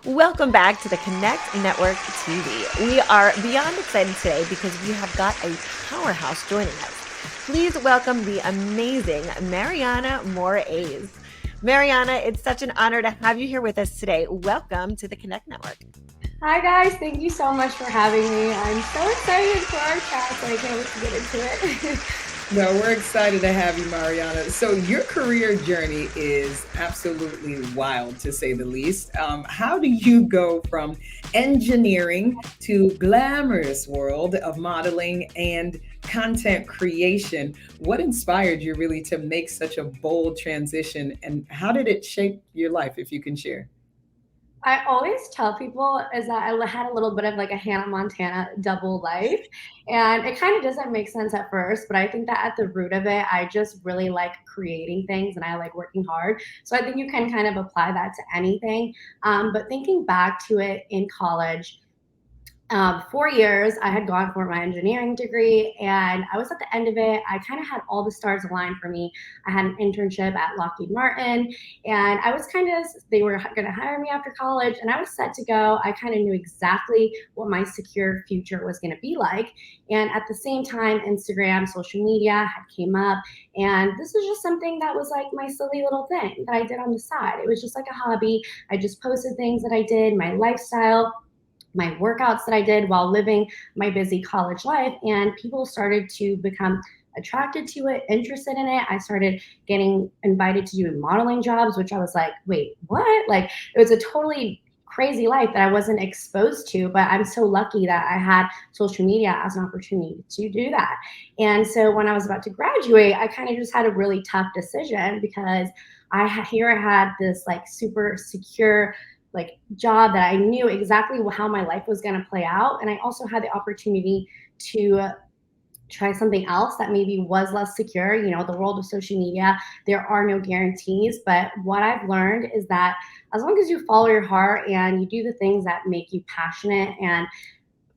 Welcome back to the Connect Network TV. We are beyond excited today because we have got a powerhouse joining us. Please welcome the amazing Mariana Morais. Mariana, it's such an honor to have you here with us today. Welcome to the Connect Network. Hi guys, thank you so much for having me. I'm so excited for our chat, so I can't wait to get into it. No, we're excited to have you, Mariana. So, your career journey is absolutely wild, to say the least. How do you go from engineering to glamorous world of modeling and content creation? What inspired you really to make such a bold transition, and how did it shape your life, if you can share? I always tell people is that I had a little bit of like a Hannah Montana double life, and it kind of doesn't make sense at first, but I think that at the root of it, I just really like creating things and I like working hard. So I think you can kind of apply that to anything. But thinking back to it in college, 4 years I had gone for my engineering degree, and I was at the end of it. I kind of had all the stars aligned for me. I had an internship at Lockheed Martin, and I was kind of, they were going to hire me after college, and I was set to go. I kind of knew exactly what my secure future was going to be like. And at the same time, Instagram, social media had came up, and this was just something that was like my silly little thing that I did on the side. It was just like a hobby. I just posted things that I did, my lifestyle, my workouts that I did while living my busy college life, and people started to become attracted to it, interested in it. I started getting invited to do modeling jobs, which I was like, wait, what? Like, it was a totally crazy life that I wasn't exposed to, but I'm so lucky that I had social media as an opportunity to do that. And so when I was about to graduate, I kind of just had a really tough decision because I had this like super secure like job that I knew exactly how my life was going to play out. And I also had the opportunity to try something else that maybe was less secure. You know, the world of social media, there are no guarantees. But what I've learned is that as long as you follow your heart and you do the things that make you passionate, and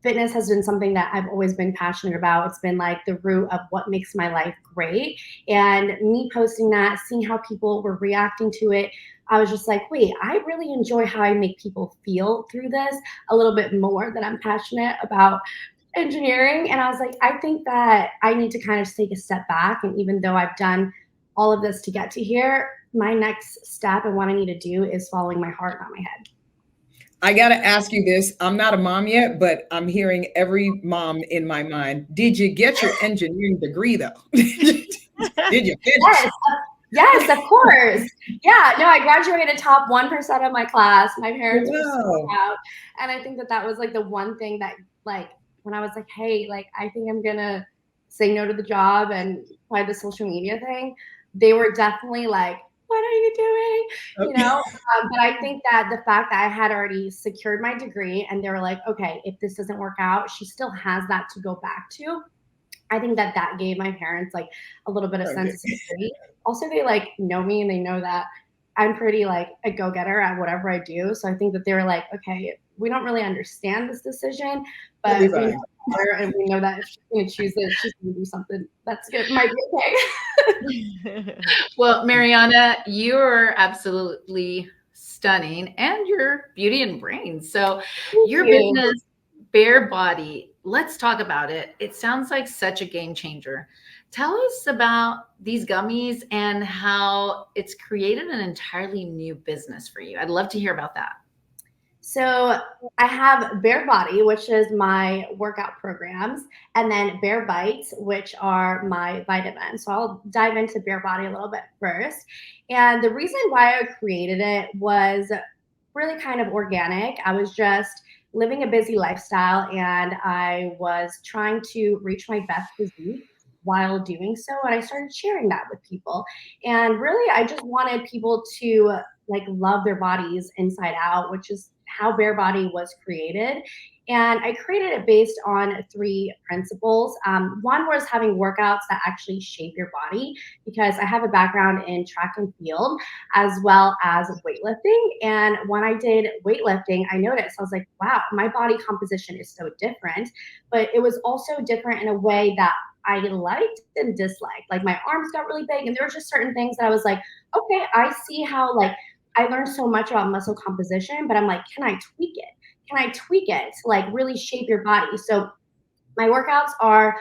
fitness has been something that I've always been passionate about. It's been like the root of what makes my life great. And me posting that, seeing how people were reacting to it, I was just like, wait, I really enjoy how I make people feel through this a little bit more than I'm passionate about engineering. And I was like, I think that I need to kind of take a step back. And even though I've done all of this to get to here, my next step and what I need to do is following my heart, not my head. I got to ask you this. I'm not a mom yet, but I'm hearing every mom in my mind. Did you get your engineering degree, though? Did you finish? Yes, yes, of course. Yeah, no, I graduated top 1% of my class. My parents were so Wow. proud. And I think that that was like the one thing that, like, when I was like, hey, like, I think I'm going to say no to the job and try the social media thing, they were definitely like, what are you doing? You Okay. know? But I think that the fact that I had already secured my degree and they were like, okay, if this doesn't work out, she still has that to go back to. I think that that gave my parents like a little bit of sense Okay. of security. Also, they like know me and they know that I'm pretty like a go getter at whatever I do. So I think that they were like, okay, we don't really understand this decision, You'll be but we know fine. her and we know that if she's going to choose this, she's going to do something that's good, might be okay. Well, Mariana, you're absolutely stunning and you're beauty and brains. So, Thank your you. business, Bare Body, let's talk about it. It sounds like such a game changer. Tell us about these gummies and how it's created an entirely new business for you. I'd love to hear about that. So I have Bare Body, which is my workout programs, and then Bare Bites, which are my vitamins. So I'll dive into Bare Body a little bit first. And the reason why I created it was really kind of organic. I was just living a busy lifestyle and I was trying to reach my best physique while doing so. And I started sharing that with people. And really, I just wanted people to like love their bodies inside out, which is how Bare Body was created. And I created it based on three principles. One was having workouts that actually shape your body because I have a background in track and field as well as weightlifting. And when I did weightlifting, I noticed I was like, wow, my body composition is so different. But it was also different in a way that I liked and disliked. Like my arms got really big, and there were just certain things that I was like, okay, I see how like I learned so much about muscle composition, but I'm like, can I tweak it? Can I tweak it to like really shape your body? So my workouts are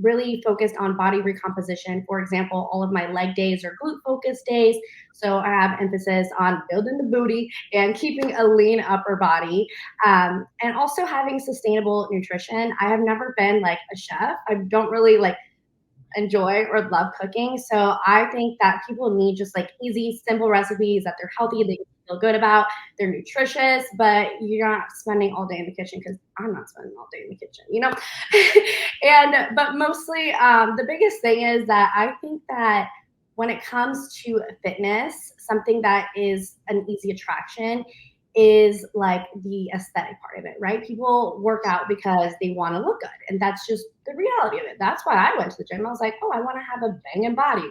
really focused on body recomposition. For example, all of my leg days are glute focused days. So I have emphasis on building the booty and keeping a lean upper body, and also having sustainable nutrition. I have never been like a chef. I don't really like enjoy or love cooking. So I think that people need just like easy, simple recipes that they're healthy, they feel good about, they're nutritious, but you're not spending all day in the kitchen, because I'm not spending all day in the kitchen, you know? And, but mostly the biggest thing is that I think that when it comes to fitness, something that is an easy attraction is like the aesthetic part of it, right? People work out because they want to look good. And that's just the reality of it. That's why I went to the gym. I was like, oh, I want to have a banging body.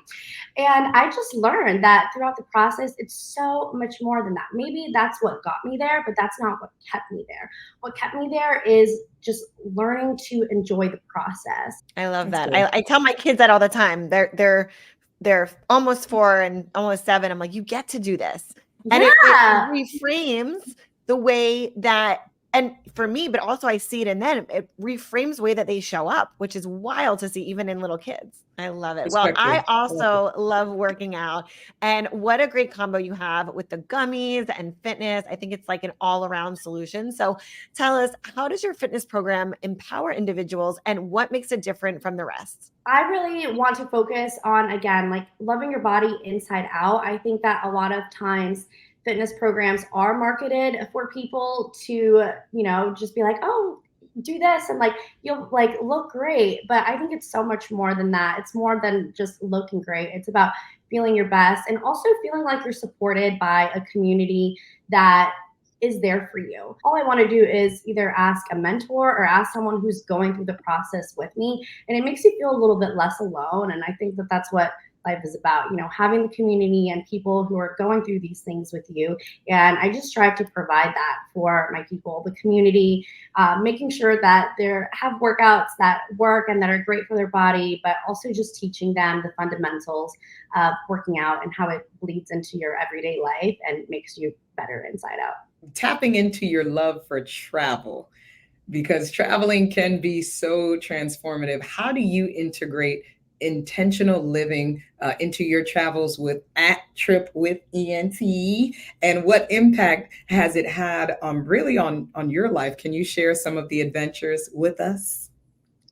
And I just learned that throughout the process, it's so much more than that. Maybe that's what got me there, but that's not what kept me there. What kept me there is just learning to enjoy the process. I love That's that. good. I tell my kids that all the time. They're almost 4 and almost 7. I'm like, you get to do this. And it Yeah. reframes the way that, and for me, but also I see it in them, it reframes the way that they show up, which is wild to see even in little kids. I love it. Well, I Perspective. also love working out. And what a great combo you have with the gummies and fitness. I think it's like an all-around solution. So tell us, how does your fitness program empower individuals and what makes it different from the rest? I really want to focus on, again, like loving your body inside out. I think that a lot of times fitness programs are marketed for people to, just be like, oh, do this and like you'll like look great. But I think it's so much more than that. It's more than just looking great. It's about feeling your best and also feeling like you're supported by a community that is there for you. All I want to do is either ask a mentor or ask someone who's going through the process with me. And it makes you feel a little bit less alone. And I think that that's what life is about, having the community and people who are going through these things with you. And I just strive to provide that for my people, the community, making sure that they have workouts that work and that are great for their body, but also just teaching them the fundamentals of working out and how it bleeds into your everyday life and makes you better inside out. Tapping into your love for travel, because traveling can be so transformative. How do you integrate intentional living into your travels with at Trip with ENT, and what impact has it had really on your life? Can you share some of the adventures with us?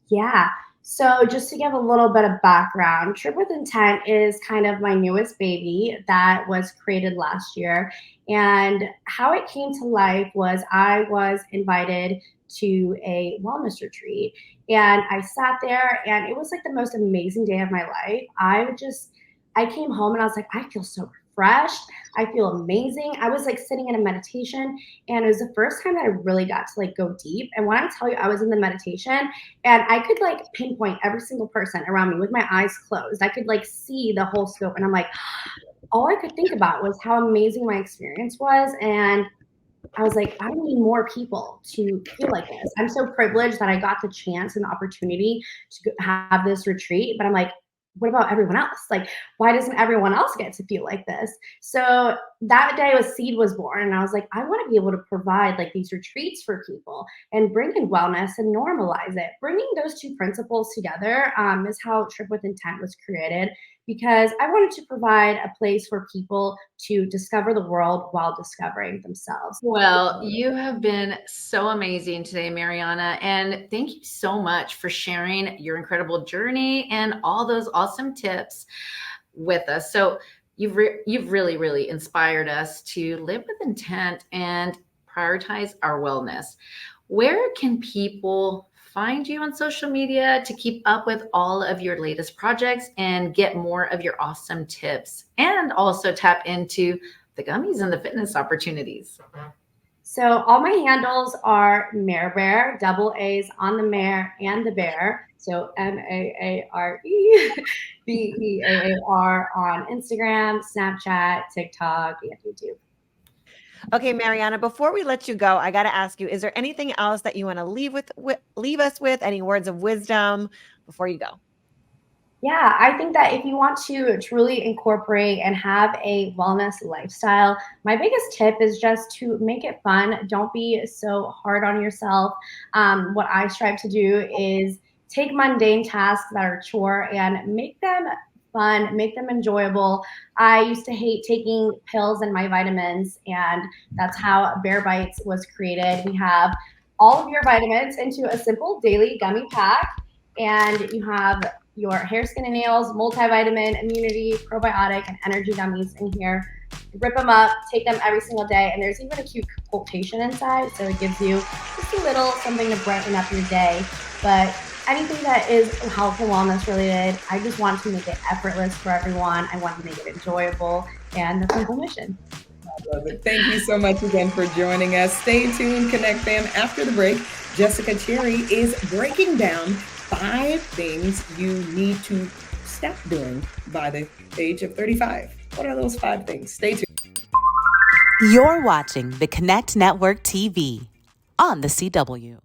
Yeah. So just to give a little bit of background, Trip with Intent is kind of my newest baby that was created last year. And how it came to life was I was invited to a wellness retreat, and I sat there and it was like the most amazing day of my life. I came home and I was like, I feel so refreshed. I feel amazing. I was like sitting in a meditation, and it was the first time that I really got to like go deep. And when I tell you I was in the meditation and I could like pinpoint every single person around me with my eyes closed, I could like see the whole scope. And I'm like, all I could think about was how amazing my experience was. And I was like, I need more people to feel like this. I'm so privileged that I got the chance and the opportunity to have this retreat. But I'm like, what about everyone else? Like, why doesn't everyone else get to feel like this? So that day Seed was born. And I was like, I want to be able to provide like these retreats for people and bring in wellness and normalize it. Bringing those two principles together is how Trip with Intent was created, because I wanted to provide a place for people to discover the world while discovering themselves. Well, you have been so amazing today, Mariana. And thank you so much for sharing your incredible journey and all those awesome tips with us. So you've really, really inspired us to live with intent and prioritize our wellness. Where can people find you on social media to keep up with all of your latest projects and get more of your awesome tips, and also tap into the gummies and the fitness opportunities? So all my handles are Mare Bear, double A's on the Mare and the Bear. So MAARE BEAAR on Instagram, Snapchat, TikTok, and YouTube. Okay, Mariana, before we let you go, I got to ask you, is there anything else that you want to leave us with, any words of wisdom before you go? Yeah, I think that if you want to truly incorporate and have a wellness lifestyle, my biggest tip is just to make it fun. Don't be so hard on yourself. What I strive to do is take mundane tasks that are a chore and make them fun, make them enjoyable. I used to hate taking pills and my vitamins, and that's how Bear Bites was created. We have all of your vitamins into a simple daily gummy pack, and you have your hair, skin, and nails, multivitamin, immunity, probiotic, and energy gummies in here. Rip them up, take them every single day, and there's even a cute quotation inside, so it gives you just a little something to brighten up your day. But anything that is health and wellness related, I just want to make it effortless for everyone. I want to make it enjoyable, and that's my whole mission. Love it. Thank you so much again for joining us. Stay tuned, Connect Fam. After the break, Jessica Cherry is breaking down 5 things you need to stop doing by the age of 35. What are those 5 things? Stay tuned. You're watching the Connect Network TV on the CW.